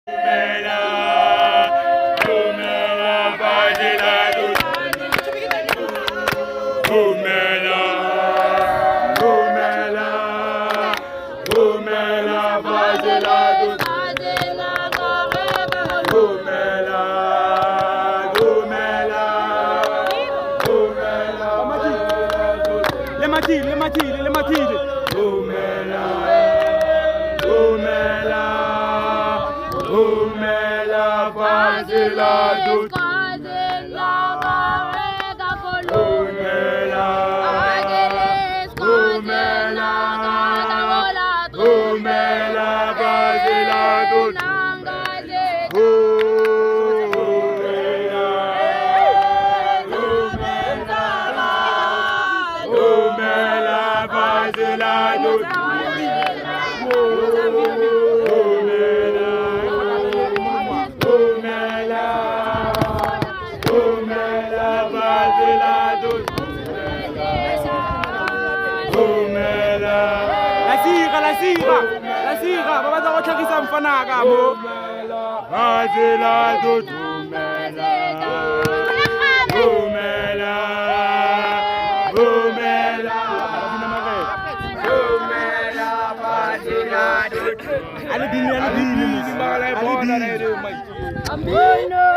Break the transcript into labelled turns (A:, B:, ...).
A: Dumela, dumela, badela dumela, dumela, dumela, badela dumela, dumela, dumela,
B: Le matile.
A: dumela, dumela, dumela, badela dumela, dumela, dumela, badela dumela, badela
B: La sira, ba batla go tlhagisa mfanaka mo.
A: Badela dumela, dumela, dumela, dumela, badela
B: Ale dini.
A: dumela.
B: Amono.